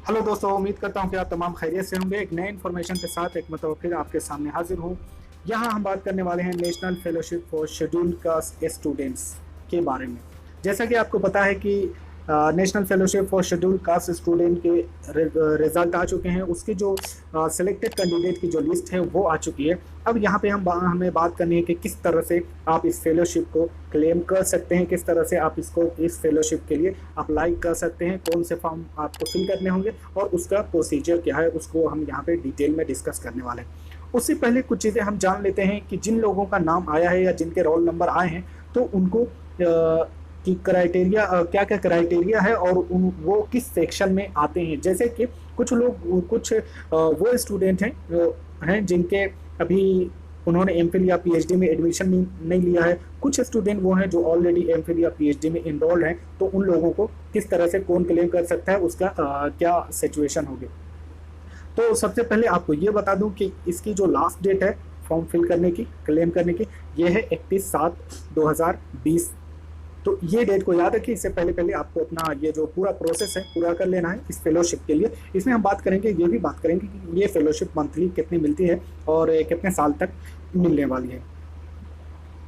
Hello दोस्तों, उम्मीद करता हूं कि आप तमाम खैरियत से होंगे। एक नए इन्फॉर्मेशन के साथ एक मतलब फिर आपके सामने हाजिर हूं। यहां हम बात करने वाले हैं national fellowship for scheduled caste students के बारे में। जैसा कि आपको पता है कि national fellowship for scheduled caste student के रिजल्ट आ चुके हैं। उसकी जो सिलेक्टेड कैंडिडेट की जो लिस्ट है वो आ चुकी है। अब यहाँ पे हमें बात करनी है कि किस तरह से आप इस फेलोशिप को क्लेम कर सकते हैं, किस तरह से आप इस फेलोशिप के लिए अप्लाई कर सकते हैं, कौन से फॉर्म आपको फिल करने होंगे और उसका प्रोसीजर क्या है, उसको हम यहाँ पे डिटेल में डिस्कस करने वाले हैं। उससे पहले कुछ चीज़ें हम जान लेते हैं कि जिन लोगों का नाम आया है या जिनके रोल नंबर आए हैं तो उनको कि क्राइटेरिया क्या क्या क्राइटेरिया है और वो किस सेक्शन में आते हैं। जैसे कि कुछ वो स्टूडेंट हैं जिनके अभी उन्होंने एमफिल या पीएचडी में एडमिशन नहीं लिया है। कुछ स्टूडेंट वो हैं जो ऑलरेडी एमफिल या पीएचडी में इनरोल्ड हैं। तो उन लोगों को किस तरह से कौन क्लेम कर सकता है, उसका क्या सिचुएशन होगी। तो सबसे पहले आपको ये बता दूं कि इसकी जो लास्ट डेट है फॉर्म फिल करने की, क्लेम करने की, ये है 31/7/2020। तो ये डेट को याद रखिए। इससे पहले पहले आपको अपना ये जो पूरा प्रोसेस है पूरा कर लेना है इस फेलोशिप के लिए। इसमें हम बात करेंगे, ये भी बात करेंगे कि ये फेलोशिप मंथली कितनी मिलती है और कितने साल तक मिलने वाली है।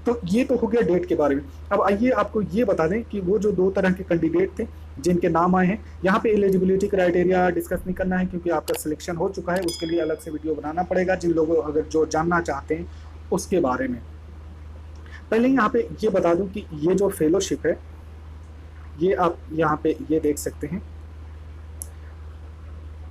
तो ये तो हो गया डेट के बारे में। अब आइए आपको ये बता दें कि वो जो दो तरह के कैंडिडेट थे जिनके नाम आए हैं, यहाँ पे एलिजिबिलिटी क्राइटेरिया डिस्कस नहीं करना है क्योंकि आपका सिलेक्शन हो चुका है। उसके लिए अलग से वीडियो बनाना पड़ेगा जिन लोगों अगर जो जानना चाहते हैं उसके बारे में। पहले यहाँ पे ये बता दूं कि ये जो फेलोशिप है ये आप यहाँ पे ये देख सकते हैं।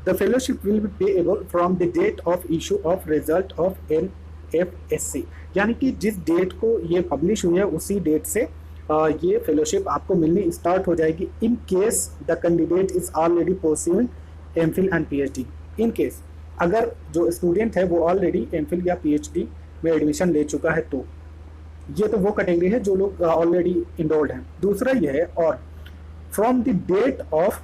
The fellowship will be payable from the date of issue of result of NFSC, यानी कि जिस डेट को ये पब्लिश हुई है उसी डेट से ये फेलोशिप आपको मिलनी स्टार्ट हो जाएगी। In case the candidate is already pursuing MPhil and PhD. In case अगर जो स्टूडेंट है वो ऑलरेडी एमफिल या पीएचडी में एडमिशन ले चुका है तो ये तो वो कैटेगरी है जो लोग ऑलरेडी इनरोल्ड हैं। दूसरा ये है और from the date of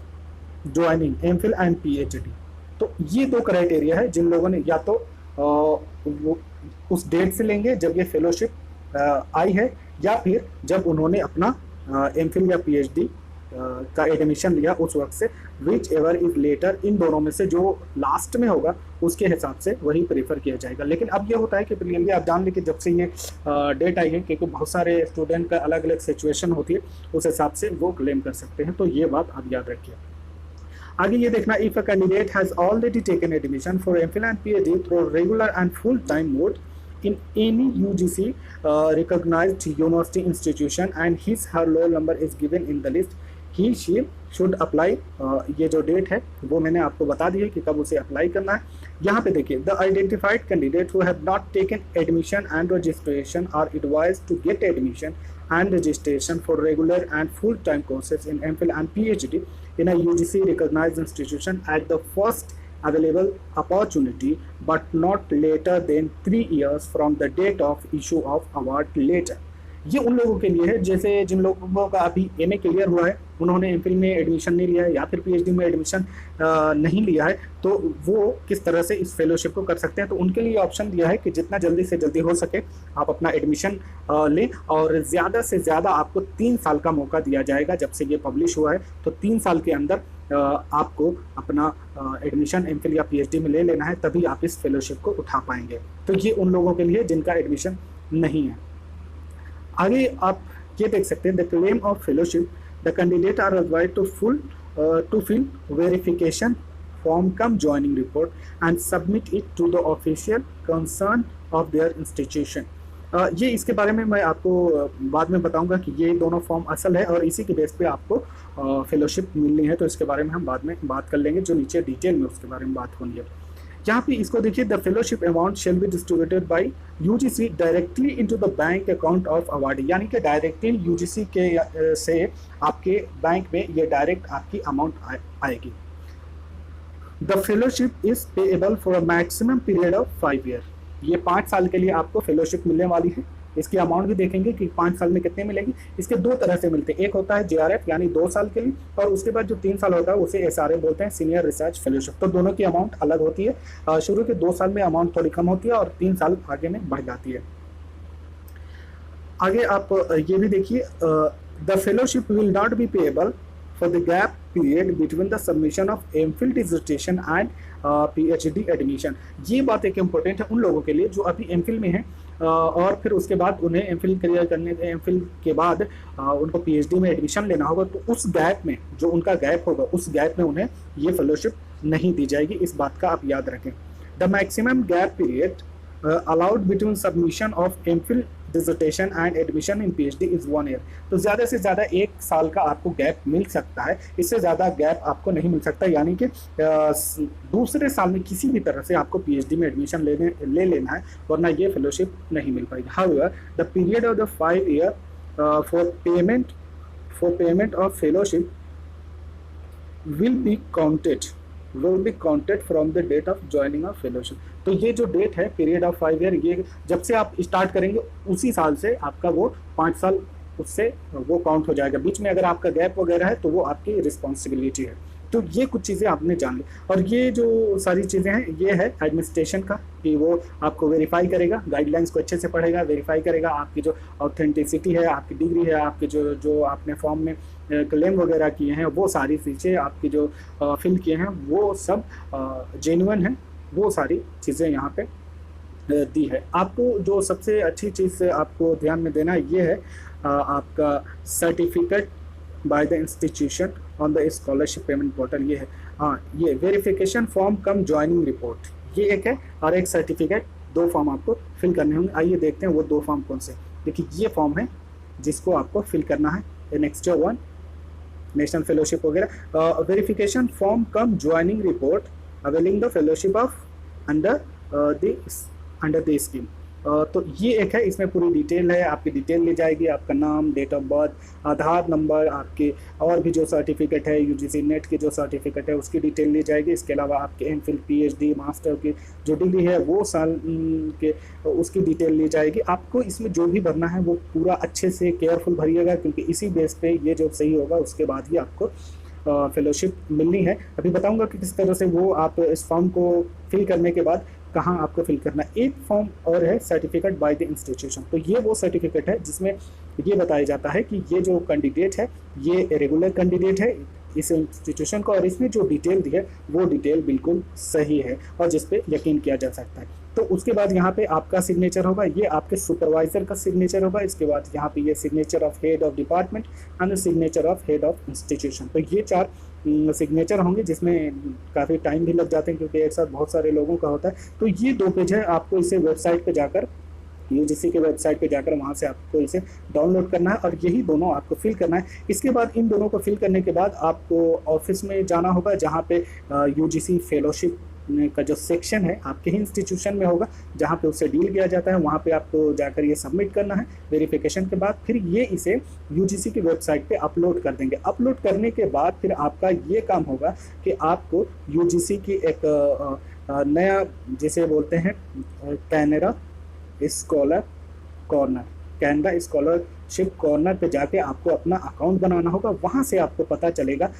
joining MPhil and PhD. तो ये दो क्राइटेरिया है जिन लोगों ने या तो वो उस डेट से लेंगे जब ये फेलोशिप आई है या फिर जब उन्होंने अपना एमफिल या पीएचडी का एडमिशन लिया उस वक्त से। विच एवर इज लेटर, इन दोनों में से जो लास्ट में होगा उसके हिसाब से वही प्रेफर किया जाएगा। लेकिन अब ये होता है कि प्रीलियमली आप जान लें कि जब से ये डेट आई है क्योंकि बहुत सारे स्टूडेंट का अलग अलग सिचुएशन होती है, उस हिसाब से वो क्लेम कर सकते हैं। तो ये बात आप याद रखिए। आगे ये देखना, if a candidate has already taken admission for MPhil and PhD through regular and full time mode in any UGC recognized university institution and his her roll number is given in the list, he she should apply। ये जो date है वो मैंने आपको बता दी है कि कब उसे अप्लाई करना है। यहाँ पे देखिए, the identified candidate who have not taken admission and registration are advised to get admission and registration for regular and full-time courses in MPhil and PhD in a UGC recognized institution at the first available opportunity, but not later than 3 years from the date of issue of award letter। ये उन लोगों के लिए है जैसे जिन लोगों का अभी एमए क्लियर हुआ है, उन्होंने एमफिल में एडमिशन नहीं लिया है या फिर पीएचडी में एडमिशन नहीं लिया है, तो वो किस तरह से इस फेलोशिप को कर सकते हैं। तो उनके लिए ऑप्शन दिया है कि जितना जल्दी से जल्दी हो सके आप अपना एडमिशन लें और ज़्यादा से ज़्यादा आपको 3 साल का मौका दिया जाएगा। जब से ये पब्लिश हुआ है तो 3 साल के अंदर आपको अपना एडमिशन एमफिल या पीएचडी में ले लेना है, तभी आप इस फेलोशिप को उठा पाएंगे। तो ये उन लोगों के लिए जिनका एडमिशन नहीं है। आगे आप ये देख सकते हैं, the claim of fellowship, the candidate are required to fill verification form cum joining report and submit it to the official concern of their institution. ये इसके बारे में मैं आपको बाद में बताऊंगा कि ये दोनों फॉर्म असल है और इसी के बेस पे आपको फेलोशिप मिलनी है। तो इसके बारे में हम बाद में बात कर लेंगे, जो नीचे डिटेल में उसके बारे में बात होनी है। यहाँ पे इसको देखिए, the fellowship amount shall be distributed by UGC directly into the bank account of awardee, यानी कि डायरेक्टली यूजीसी के से आपके बैंक में ये डायरेक्ट आपकी अमाउंट आएगी। The fellowship is payable for a maximum period of 5 year. ये 5 साल के लिए आपको फेलोशिप मिलने वाली है। इसकी अमाउंट भी देखेंगे कि 5 साल में कितने मिलेगी। इसके 2 तरह से मिलते हैं, एक होता है जेआरएफ यानी 2 साल के लिए, और उसके बाद जो 3 साल होता है उसे एसआरए बोलते हैं, सीनियर रिसर्च फेलोशिप। तो दोनों की अमाउंट अलग होती है। शुरू के 2 साल में अमाउंट थोड़ी कम होती है और 3 साल आगे में बढ़ जाती है। आगे आप ये भी देखिए, the fellowship will not be payable for the gap period between the submission of MPhil dissertation and PhD admission। ये बात एक इम्पोर्टेंट है उन लोगों के लिए जो अभी MPhil में हैं और फिर उसके बाद उन्हें MPhil क्लियर करने MPhil के बाद उनको PhD में एडमिशन लेना होगा, तो उस गैप में जो उनका गैप होगा उस गैप में उन्हें ये फेलोशिप नहीं दी जाएगी। इस बात का आप याद रखें। The maximum gap period allowed between submission of MPhil dissertation and admission in PhD is 1 year। तो ज़्यादा से ज़्यादा 1 साल का आपको गैप मिल सकता है, इससे ज़्यादा गैप आपको नहीं मिल सकता, यानी कि दूसरे साल में किसी भी तरह से आपको PhD में एडमिशन ले लेना है, वरना ये फेलोशिप नहीं मिल पाएगी। However, the period of the 5 year for payment of fellowship will be counted from the date of joining of fellowship। तो ये जो डेट है पीरियड ऑफ 5 ईयर, ये जब से आप स्टार्ट करेंगे उसी साल से आपका वो 5 साल उससे वो काउंट हो जाएगा। बीच में अगर आपका गैप वगैरह है तो वो आपकी रिस्पॉन्सिबिलिटी है। तो ये कुछ चीज़ें आपने जान ली, और ये जो सारी चीज़ें हैं ये है एडमिनिस्ट्रेशन का कि वो आपको वेरीफाई करेगा, गाइडलाइंस को अच्छे से पढ़ेगा, वेरीफाई करेगा आपकी जो ऑथेंटिसिटी है, आपकी डिग्री है, आपकी जो आपने फॉर्म में क्लेम वगैरह किए हैं, वो सारी चीज़ें आपकी जो फिल किए हैं वो सब जेन्युइन है, वो सारी चीज़ें यहाँ पे दी है। आपको जो सबसे अच्छी चीज़ आपको ध्यान में देना ये है आपका certificate by the institution on the scholarship payment portal. ये है ये verification form cum joining report, ये एक है, और एक सर्टिफिकेट, 2 फॉर्म आपको फिल करने होंगे। आइए देखते हैं वो 2 फॉर्म कौन से। देखिए ये फॉर्म है जिसको आपको फिल करना है, नेक्स्ट 1 नेशनल फेलोशिप वगैरह। Verification form cum joining report availing the fellowship of under the scheme. तो ये एक है, इसमें पूरी डिटेल है, आपकी डिटेल ली जाएगी, आपका नाम, date of birth, Aadhaar number, आपके और भी जो सर्टिफिकेट है UGC नेट की जो सर्टिफिकेट है उसकी डिटेल ली जाएगी। इसके अलावा आपके MPhil PhD मास्टर की जो डिग्री है वो साल के उसकी डिटेल ली जाएगी। आपको इसमें जो भी भरना है वो पूरा अच्छे से केयरफुल भरिएगा, क्योंकि इसी बेस पे ये जो सही होगा उसके बाद ही आपको फेलोशिप मिलनी है। अभी बताऊंगा कि किस तरह से वो आप इस फॉर्म को फिल करने के बाद कहाँ आपको फिल करना है। एक फॉर्म और है सर्टिफिकेट बाय द इंस्टीट्यूशन। तो ये वो सर्टिफिकेट है जिसमें ये बताया जाता है कि ये जो कैंडिडेट है ये रेगुलर कैंडिडेट है इस इंस्टीट्यूशन को, और इसमें जो डिटेल दी है वो डिटेल बिल्कुल सही है और जिस पे यकीन किया जा सकता है। तो उसके बाद यहाँ पे आपका सिग्नेचर होगा, ये आपके सुपरवाइजर का सिग्नेचर होगा। इसके बाद यहाँ पे ये signature of head of department and signature of head of institution. तो ये 4 सिग्नेचर होंगे जिसमें काफ़ी टाइम भी लग जाते हैं, क्योंकि एक साथ बहुत सारे लोगों का होता है। तो ये 2 पेज है, आपको इसे वेबसाइट पे जाकर UGC के वेबसाइट पे जाकर वहाँ से आपको इसे डाउनलोड करना है और यही दोनों आपको फिल करना है। इसके बाद इन दोनों को फिल करने के बाद आपको ऑफिस में जाना होगा, जहाँ पे UGC फेलोशिप का जो सेक्शन है आपके ही इंस्टीट्यूशन में होगा, जहाँ पे उससे डील किया जाता है। वहाँ पे आपको जाकर ये सबमिट करना है। वेरिफिकेशन के बाद फिर ये इसे UGC की वेबसाइट पे अपलोड कर देंगे। अपलोड करने के बाद फिर आपका ये काम होगा कि आपको UGC की एक नया जिसे बोलते हैं Canara scholar corner, Canara scholarship corner पे जाके आपको अपना अकाउंट बनाना होगा। वहाँ से आपको पता चलेगा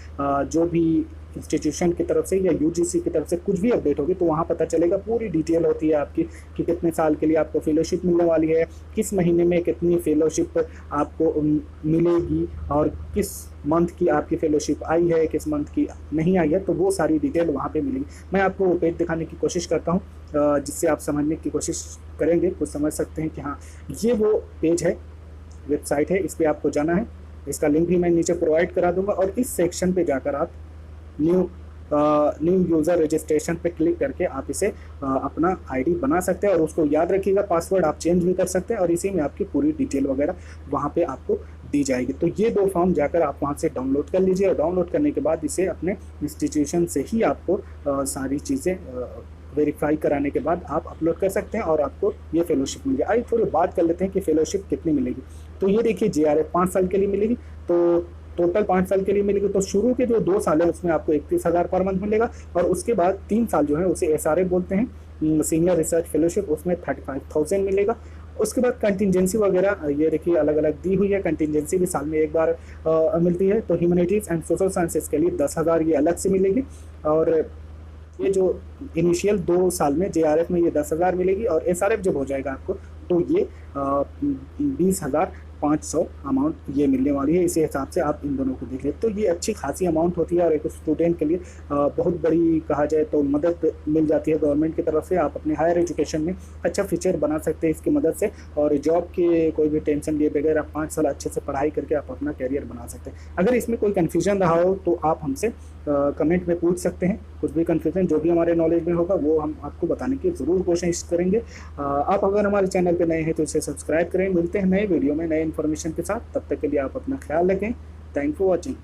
जो भी इंस्टीट्यूशन की तरफ से या UGC की तरफ से कुछ भी अपडेट होगी, तो वहाँ पता चलेगा, पूरी डिटेल होती है आपकी कि कितने साल के लिए आपको फेलोशिप मिलने वाली है, किस महीने में कितनी फेलोशिप आपको मिलेगी और किस मंथ की आपकी फेलोशिप आई है, किस मंथ की नहीं आई है। तो वो सारी डिटेल वहाँ पे मिलेगी। मैं आपको वो पेज दिखाने की कोशिश करता हूँ जिससे आप समझने की कोशिश करेंगे, कुछ समझ सकते हैं कि हाँ ये वो पेज है, वेबसाइट है, इस पर आपको जाना है। इसका लिंक भी मैं नीचे प्रोवाइड करा दूंगा और इस सेक्शन पे जाकर आप न्यू यूज़र रजिस्ट्रेशन पे क्लिक करके आप इसे अपना आईडी बना सकते हैं और उसको याद रखिएगा, पासवर्ड आप चेंज भी कर सकते हैं और इसी में आपकी पूरी डिटेल वगैरह वहाँ पे आपको दी जाएगी। तो ये 2 फॉर्म जाकर आप वहाँ से डाउनलोड कर लीजिए और डाउनलोड करने के बाद इसे अपने इंस्टीट्यूशन से ही आपको सारी चीज़ें वेरीफाई कराने के बाद आप अपलोड कर सकते हैं और आपको ये फेलोशिप मिलेगी। आइए थोड़ी बात कर लेते हैं कि फेलोशिप कितनी मिलेगी। तो ये देखिए JRF 5 साल के लिए मिलेगी, तो टोटल 5 साल के लिए मिलेगी। तो शुरू के जो 2 साल है उसमें आपको 31,000 पर मंथ मिलेगा और उसके बाद 3 साल जो है उसे SRF बोलते हैं, सीनियर रिसर्च फेलोशिप, उसमें 35,000 मिलेगा। उसके बाद कंटिजेंसी वगैरह ये देखिए अलग अलग दी हुई है। कंटिजेंसी भी साल में एक बार मिलती है। तो ह्यूमैनिटीज़ एंड सोशल साइंसेज के लिए 10,000 ये अलग से मिलेगी और ये जो इनिशियल 2 साल में JRF में ये 10,000 मिलेगी और SRF जब हो जाएगा आपको तो ये 20,000 500 अमाउंट ये मिलने वाली है। इसी हिसाब से आप इन दोनों को देख लें तो ये अच्छी खासी अमाउंट होती है और एक स्टूडेंट के लिए बहुत बड़ी कहा जाए तो मदद मिल जाती है गवर्नमेंट की तरफ से। आप अपने हायर एजुकेशन में अच्छा फ्यूचर बना सकते हैं इसकी मदद से, और जॉब के कोई भी टेंशन लिए बगैर आप 5 साल अच्छे से पढ़ाई करके आप अपना कैरियर बना सकते हैं। अगर इसमें कोई कन्फ्यूजन रहा हो तो आप हमसे कमेंट में पूछ सकते हैं। कुछ भी कन्फ्यूजन जो भी हमारे नॉलेज में होगा वो हम आपको बताने की ज़रूर कोशिश करेंगे। आप अगर हमारे चैनल पे नए हैं तो इसे सब्सक्राइब करें। मिलते हैं नए वीडियो में नए इन्फॉर्मेशन के साथ, तब तक के लिए आप अपना ख्याल रखें। Thank for watching.